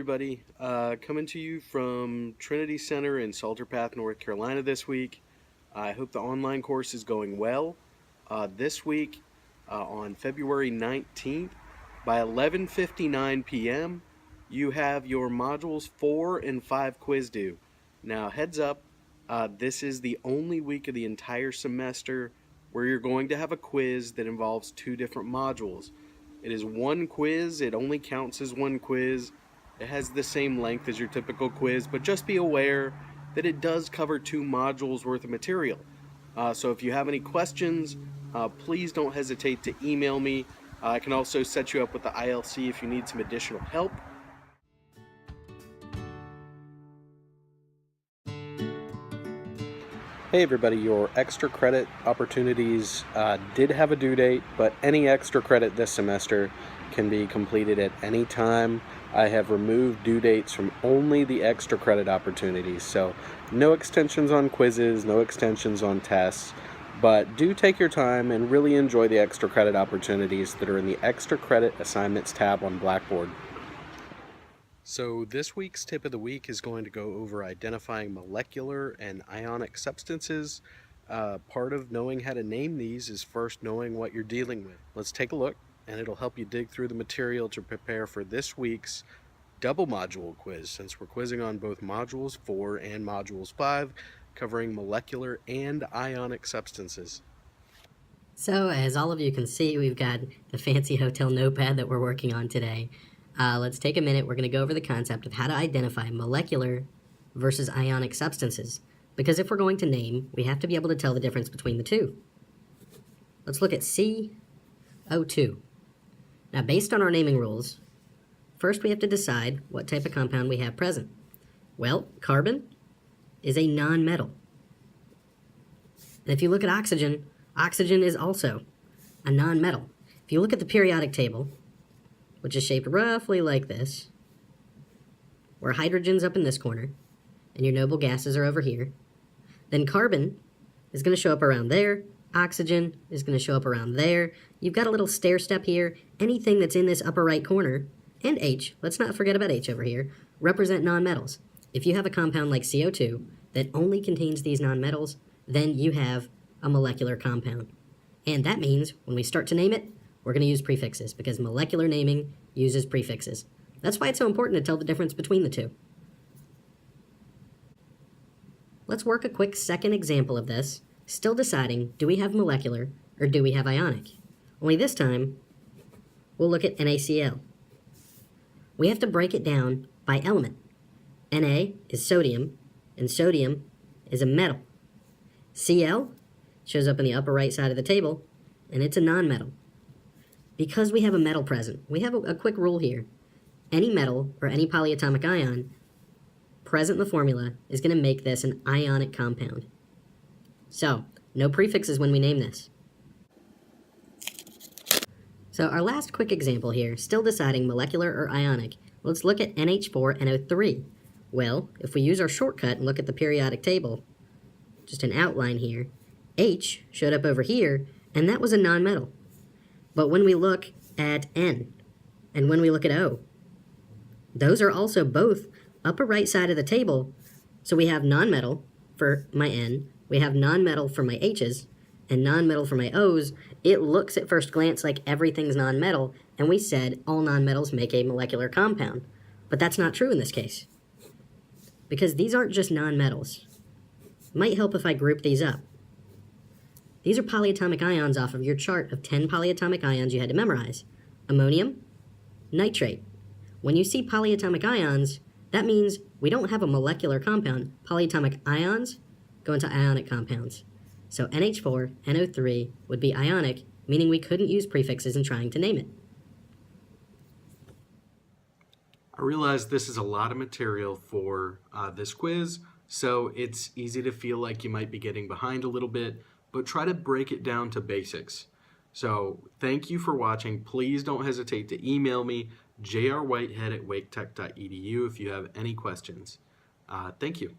everybody. Coming to you from Trinity Center in Salter Path, North Carolina this week. I hope the online course is going well. This week, on February 19th, by 11:59 p.m., you have your modules 4 and 5 quiz due. Now, heads up, this is the only week of the entire semester where you're going to have a quiz that involves 2 different modules. It is one quiz, it only counts as one quiz. It has the same length as your typical quiz, but just be aware that it does cover 2 modules worth of material. So if you have any questions, please don't hesitate to email me. I can also set you up with the ILC if you need some additional help. Hey everybody, your extra credit opportunities did have a due date, but any extra credit this semester can be completed at any time. I have removed due dates from only the extra credit opportunities, so no extensions on quizzes, no extensions on tests, but do take your time and really enjoy the extra credit opportunities that are in the extra credit assignments tab on Blackboard. So this week's tip of the week is going to go over identifying molecular and ionic substances. Part of knowing how to name these is first knowing what you're dealing with. Let's take a look, and it'll help you dig through the material to prepare for this week's double module quiz, since we're quizzing on both modules 4 and modules 5, covering molecular and ionic substances. So as all of you can see, we've got the fancy hotel notepad that we're working on today. Let's take a minute. We're going to go over the concept of how to identify molecular versus ionic substances. Because if we're going to name, we have to be able to tell the difference between the two. Let's look at CO2. Now, based on our naming rules, first we have to decide what type of compound we have present. Well, carbon is a nonmetal. And if you look at oxygen, oxygen is also a nonmetal. If you look at the periodic table, which is shaped roughly like this, where hydrogen's up in this corner, and your noble gases are over here, then carbon is going to show up around there, oxygen is going to show up around there. You've got a little stair step here. Anything that's in this upper right corner, and H, let's not forget about H over here, represent nonmetals. If you have a compound like CO2 that only contains these nonmetals, then you have a molecular compound. And that means when we start to name it, we're going to use prefixes, because molecular naming uses prefixes. That's why it's so important to tell the difference between the two. Let's work a quick second example of this, still deciding, do we have molecular or do we have ionic? Only this time, we'll look at NaCl. We have to break it down by element. Na is sodium, and sodium is a metal. Cl shows up in the upper right side of the table, and it's a nonmetal. Because we have a metal present, we have a quick rule here. Any metal or any polyatomic ion present in the formula is going to make this an ionic compound. So, no prefixes when we name this. So our last quick example here, still deciding molecular or ionic. Let's look at NH4NO3. Well, if we use our shortcut and look at the periodic table, just an outline here, H showed up over here, and that was a nonmetal. But when we look at N, and when we look at O, those are also both upper right side of the table. So we have nonmetal for my N, we have nonmetal for my H's, and nonmetal for my O's. It looks at first glance like everything's nonmetal, and we said all nonmetals make a molecular compound. But that's not true in this case, because these aren't just nonmetals. It might help if I group these up. These are polyatomic ions off of your chart of 10 polyatomic ions you had to memorize. Ammonium, nitrate. When you see polyatomic ions, that means we don't have a molecular compound. Polyatomic ions go into ionic compounds. So NH4NO3 would be ionic, meaning we couldn't use prefixes in trying to name it. I realize this is a lot of material for this quiz, so it's easy to feel like you might be getting behind a little bit, but try to break it down to basics. So thank you for watching. Please don't hesitate to email me, jrwhitehead@waketech.edu, if you have any questions. Thank you.